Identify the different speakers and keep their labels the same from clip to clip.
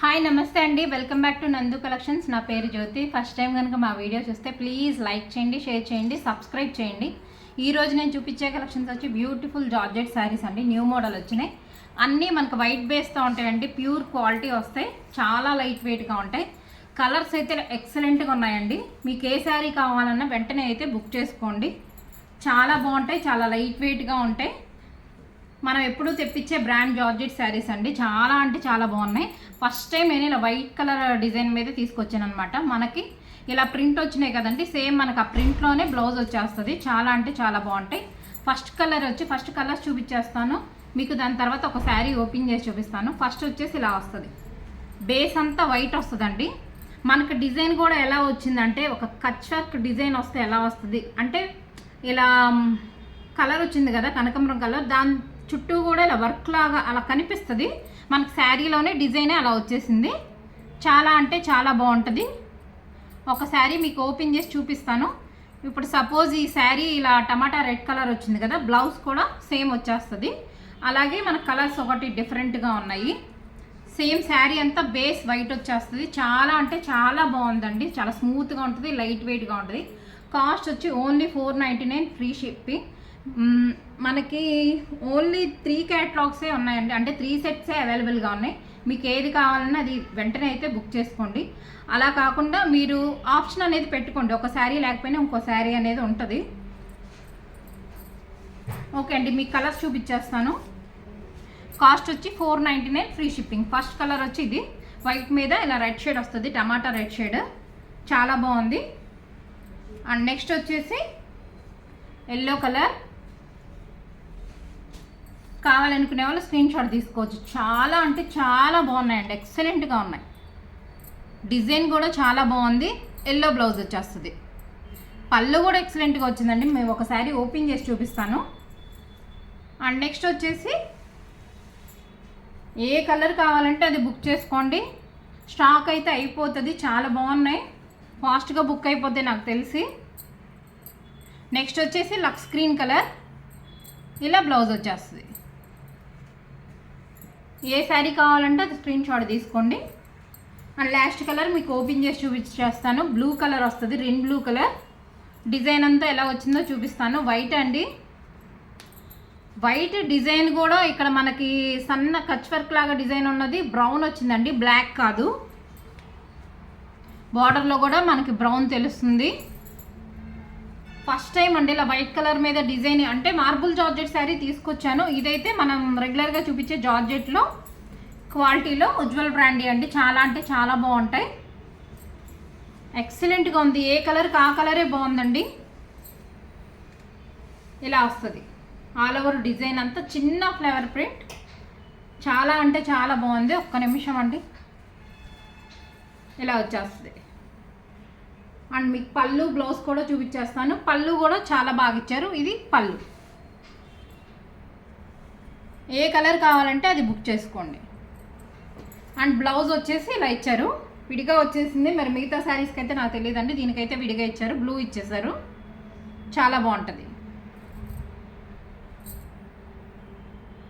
Speaker 1: Hi నమస్తే అండి, welcome back to నందు కలెక్షన్స్. నా పేరు జ్యోతి. ఫస్ట్ టైం కనుక మా వీడియో చూస్తే ప్లీజ్ లైక్ చేయండి, షేర్ చేయండి, సబ్స్క్రైబ్ చేయండి. ఈరోజు నేను చూపించే కలెక్షన్స్ వచ్చి బ్యూటిఫుల్ జార్జెట్ శారీస్ అండి. న్యూ మోడల్ వచ్చినాయి. అన్నీ మనకు వైట్ బేస్తో ఉంటాయండి. ప్యూర్ క్వాలిటీ వస్తాయి. చాలా లైట్ వెయిట్గా ఉంటాయి. కలర్స్ అయితే ఎక్సలెంట్గా ఉన్నాయండి. మీకు ఏ శారీ కావాలన్నా వెంటనే అయితే బుక్ చేసుకోండి. చాలా బాగుంటాయి, చాలా లైట్ వెయిట్గా ఉంటాయి. మనం ఎప్పుడు తెప్పించే బ్రాండ్ జార్జెట్ శారీస్ అండి. చాలా అంటే చాలా బాగున్నాయి. ఫస్ట్ టైం నేను ఇలా వైట్ కలర్ డిజైన్ మీద తీసుకొచ్చాను అనమాట. మనకి ఇలా ప్రింట్ వచ్చినాయి కదండి, సేమ్ మనకు ఆ ప్రింట్లోనే బ్లౌజ్ వచ్చేస్తుంది. చాలా అంటే చాలా బాగుంటాయి. ఫస్ట్ కలర్స్ చూపించేస్తాను మీకు. దాని తర్వాత ఒక శారీ ఓపెన్ చేసి చూపిస్తాను. ఫస్ట్ వచ్చేసి ఇలా వస్తుంది. బేస్ అంతా వైట్ వస్తుందండి. మనకు డిజైన్ కూడా ఎలా వచ్చిందంటే ఒక కచ్ వర్క్ డిజైన్ వస్తే ఎలా వస్తుంది అంటే ఇలా కలర్ వచ్చింది కదా, కనకాంబరం కలర్. దాని చుట్టూ కూడా ఇలా వర్క్ లాగా అలా కనిపిస్తుంది. మనకు శారీలోనే డిజైనే అలా వచ్చేసింది. చాలా అంటే చాలా బాగుంటుంది. ఒక శారీ మీకు ఓపెన్ చేసి చూపిస్తాను. ఇప్పుడు సపోజ్ ఈ శారీ ఇలా టమాటా రెడ్ కలర్ వచ్చింది కదా, బ్లౌజ్ కూడా సేమ్ వచ్చేస్తుంది. అలాగే మన కలర్స్ ఒకటి డిఫరెంట్గా ఉన్నాయి. సేమ్ శారీ అంతా బేస్ వైట్ వచ్చేస్తుంది. చాలా అంటే చాలా బాగుందండి. చాలా స్మూత్గా ఉంటుంది, లైట్ వెయిట్గా ఉంటుంది. కాస్ట్ వచ్చి ఓన్లీ 499 ఫ్రీ షిప్పింగ్. మనకి ఓన్లీ 3 క్యాటలాగ్సే ఉన్నాయండి. అంటే 3 సెట్సే అవైలబుల్గా ఉన్నాయి. మీకు ఏది కావాలన్నా అది వెంటనే అయితే బుక్ చేసుకోండి. అలా కాకుండా మీరు ఆప్షన్ అనేది పెట్టుకోండి. ఒక శారీ లేకపోయినా ఇంకో శారీ అనేది ఉంటుంది. ఓకే అండి, మీకు కలర్స్ చూపించేస్తాను. కాస్ట్ వచ్చి 499 ఫ్రీ షిప్పింగ్. ఫస్ట్ కలర్ వచ్చి ఇది వైట్ మీద ఇలా రెడ్ షేడ్ వస్తుంది, టమాటా రెడ్ షేడ్. చాలా బాగుంది. అండ్ నెక్స్ట్ వచ్చేసి ఎల్లో కలర్. కావాలనుకునే వాళ్ళు స్క్రీన్ షాట్ తీసుకోవచ్చు. చాలా అంటే చాలా బాగున్నాయండి, ఎక్సలెంట్గా ఉన్నాయి. డిజైన్ కూడా చాలా బాగుంది. ఎల్లో బ్లౌజ్ వచ్చేస్తుంది. పళ్ళు కూడా ఎక్సలెంట్గా వచ్చిందండి. మేము ఒకసారి ఓపెన్ చేసి చూపిస్తాను. అండ్ నెక్స్ట్ వచ్చేసి ఏ కలర్ కావాలంటే అది బుక్ చేసుకోండి. స్టాక్ అయితే అయిపోతుంది. చాలా బాగున్నాయి. ఫాస్ట్గా బుక్ అయిపోతాయి నాకు తెలిసి. నెక్స్ట్ వచ్చేసి లక్స్ గ్రీన్ కలర్. ఇలా బ్లౌజ్ వచ్చేస్తుంది. ఏ శారీ కావాలంటే అది స్క్రీన్ షాట్ తీసుకోండి. అండ్ లాస్ట్ కలర్ మీకు ఓపెన్ చేసి చూపించేస్తాను. బ్లూ కలర్ వస్తుంది, రిన్ బ్లూ కలర్. డిజైన్ అంతా ఎలా వచ్చిందో చూపిస్తాను. వైట్ అండి. వైట్ డిజైన్ కూడా ఇక్కడ మనకి సన్న కచ్ వర్క్ లాగా డిజైన్ ఉన్నది. బ్రౌన్ వచ్చిందండి, బ్లాక్ కాదు. బార్డర్లో కూడా మనకి బ్రౌన్ తెలుస్తుంది. ఫస్ట్ టైం అండి ఇలా వైట్ కలర్ మీద డిజైన్. అంటే మార్బుల్ జార్జెట్ శారీ తీసుకొచ్చాను. ఇదైతే మనం రెగ్యులర్గా చూపించే జార్జెట్లో క్వాలిటీలో ఉజ్వల్ బ్రాండీ అండి. చాలా అంటే చాలా బాగుంటాయి. ఎక్సలెంట్గా ఉంది. ఏ కలర్కి ఆ కలరే బాగుందండి. ఇలా వస్తుంది ఆల్ ఓవర్ డిజైన్ అంతా. చిన్న ఫ్లవర్ ప్రింట్. చాలా అంటే చాలా బాగుంది. ఒక్క నిమిషం అండి. ఇలా వచ్చేస్తుంది. అండ్ మీకు పళ్ళు బ్లౌజ్ కూడా చూపించేస్తాను. పళ్ళు కూడా చాలా బాగా ఇచ్చారు. ఇది పళ్ళు. ఏ కలర్ కావాలంటే అది బుక్ చేసుకోండి. అండ్ బ్లౌజ్ వచ్చేసి ఇలా ఇచ్చారు. విడిగా వచ్చేసింది. మరి మిగతా శారీస్కి అయితే నాకు తెలియదండి. దీనికైతే విడిగా ఇచ్చారు, బ్లూ ఇచ్చేసారు. చాలా బాగుంటుంది.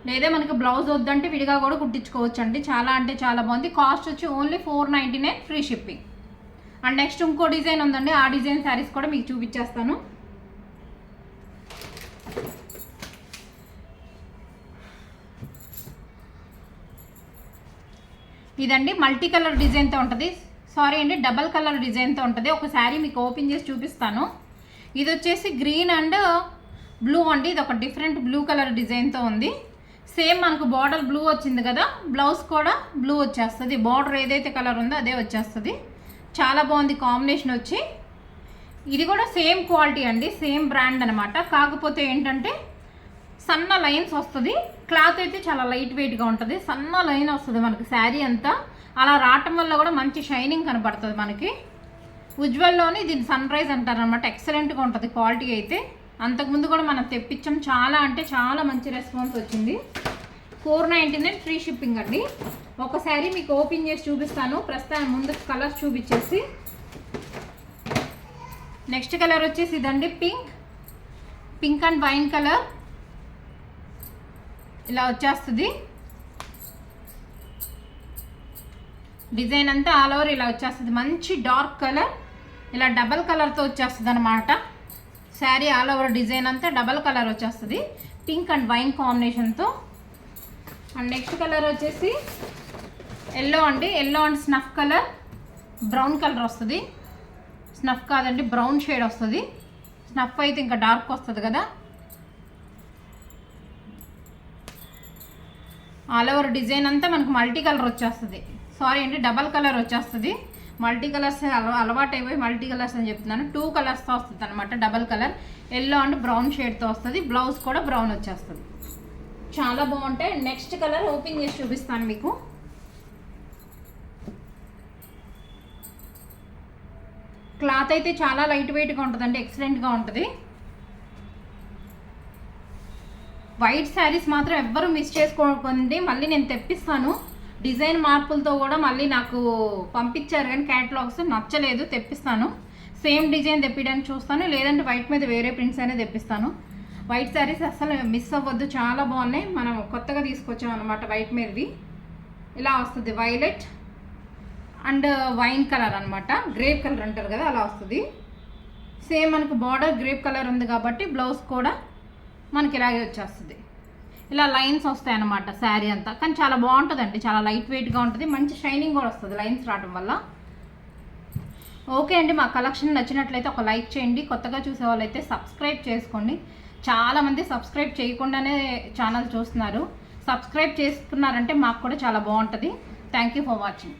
Speaker 1: లేదా మనకి బ్లౌజ్ వద్దంటే విడిగా కూడా కుట్టించుకోవచ్చు అండి. చాలా అంటే చాలా బాగుంది. కాస్ట్ వచ్చి only 499 free shipping. And next ఇంకో డిజైన్ ఉందండి. ఆ డిజైన్ శారీస్ కూడా మీకు చూపించేస్తాను. ఇదండి మల్టీ కలర్ డిజైన్తో ఉంటుంది. సారీ అండి, డబల్ కలర్ డిజైన్తో ఉంటుంది. ఒక శారీ మీకు ఓపెన్ చేసి చూపిస్తాను. ఇది వచ్చేసి గ్రీన్ అండ్ బ్లూ అండి. ఇది ఒక డిఫరెంట్ బ్లూ కలర్ డిజైన్తో ఉంది. సేమ్ మనకు బార్డర్ బ్లూ వచ్చింది కదా, బ్లౌజ్ కూడా బ్లూ వచ్చేస్తుంది. బార్డర్ ఏదైతే కలర్ ఉందో అదే వచ్చేస్తుంది. చాలా బాగుంది కాంబినేషన్ వచ్చి. ఇది కూడా సేమ్ క్వాలిటీ అండి, సేమ్ బ్రాండ్ అనమాట. కాకపోతే ఏంటంటే సన్న లైన్స్ వస్తుంది. క్లాత్ అయితే చాలా లైట్ వెయిట్గా ఉంటుంది. సన్న లైన్ వస్తుంది మనకి శారీ అంతా. అలా రావటం వల్ల కూడా మంచి షైనింగ్ కనపడుతుంది మనకి. ఉజ్వల్లోని దీన్ని సన్ రైజ్ అంటారు అనమాట. ఎక్సలెంట్గా ఉంటుంది క్వాలిటీ అయితే. అంతకుముందు కూడా మనం తెప్పించాం. చాలా అంటే చాలా మంచి రెస్పాన్స్ వచ్చింది. 499 ఫ్రీ షిప్పింగ్ అండి. ఒక శారీ మీకు ఓపెన్ చేసి చూపిస్తాను. ప్రస్తుతం ముందు కలర్స్ చూపించేసి. నెక్స్ట్ కలర్ వచ్చేసి ఇదండి పింక్ అండ్ వైన్ కలర్. ఇలా వచ్చేస్తుంది. డిజైన్ అంతా ఆల్ ఓవర్ ఇలా వచ్చేస్తుంది. మంచి డార్క్ కలర్, ఇలా డబల్ కలర్తో వచ్చేస్తుంది అనమాట. శారీ ఆల్ ఓవర్ డిజైన్ అంతా డబల్ కలర్ వచ్చేస్తుంది, పింక్ అండ్ వైన్ కాంబినేషన్తో. అండ్ నెక్స్ట్ కలర్ వచ్చేసి ఎల్లో అండి. Yellow and snuff colour, brown colour వస్తుంది. స్నఫ్ కాదండి, బ్రౌన్ షేడ్ వస్తుంది. స్నఫ్ అయితే ఇంకా డార్క్ వస్తుంది కదా. ఆల్ ఓవర్ డిజైన్ అంతా మనకు మల్టీ కలర్ వచ్చేస్తుంది. సారీ అండి, డబల్ కలర్ వచ్చేస్తుంది. మల్టీ కలర్స్ అలవాటు అయిపోయి మల్టీ కలర్స్ అని చెప్తున్నాను. 2 కలర్స్తో వస్తుంది అనమాట. Double colour yellow and brown షేడ్తో వస్తుంది. బ్లౌజ్ కూడా బ్రౌన్ వచ్చేస్తుంది. చాలా బాగుంటాయి. నెక్స్ట్ కలర్ ఓపెన్ చేసి చూపిస్తాను మీకు. క్లాత్ అయితే చాలా లైట్ వెయిట్గా ఉంటుందండి, ఎక్సలెంట్గా ఉంటుంది. వైట్ శారీస్ మాత్రం ఎవ్వరూ మిస్ చేసుకోకండి. మళ్ళీ నేను తెప్పిస్తాను. డిజైన్ మార్పులతో కూడా మళ్ళీ నాకు పంపించారు కానీ క్యాటలాగ్స్ నచ్చలేదు, తెప్పిస్తాను. సేమ్ డిజైన్ తెప్పించడానికి చూస్తాను, లేదంటే వైట్ మీద వేరే ప్రింట్స్ అనేది తెప్పిస్తాను. వైట్ శారీస్ అస్సలు మిస్ అవ్వద్దు, చాలా బాగున్నాయి. మనం కొత్తగా తీసుకొచ్చాం అనమాట. వైట్ మీదవి ఇలా వస్తుంది, వైలెట్ అండ్ వైన్ కలర్ అనమాట. గ్రేప్ కలర్ అంటారు కదా, అలా వస్తుంది. సేమ్ మనకు బార్డర్ గ్రేప్ కలర్ ఉంది కాబట్టి బ్లౌజ్ కూడా మనకి ఇలాగే వచ్చేస్తుంది. ఇలా లైన్స్ వస్తాయి అన్నమాట శారీ అంతా. కానీ చాలా బాగుంటుందండి, చాలా లైట్ వెయిట్గా ఉంటుంది. మంచి షైనింగ్ కూడా వస్తుంది లైన్స్ రావడం వల్ల. ఓకే అండి, మా కలెక్షన్ నచ్చినట్లయితే ఒక లైక్ చేయండి. కొత్తగా చూసే వాళ్ళైతే సబ్స్క్రైబ్ చేసుకోండి. చాలామంది సబ్స్క్రైబ్ చేయకుండానే ఛానల్ చూస్తున్నారు. సబ్స్క్రైబ్ చేసుకున్నారంటే మాకు కూడా చాలా బాగుంటుంది. Thank you for watching.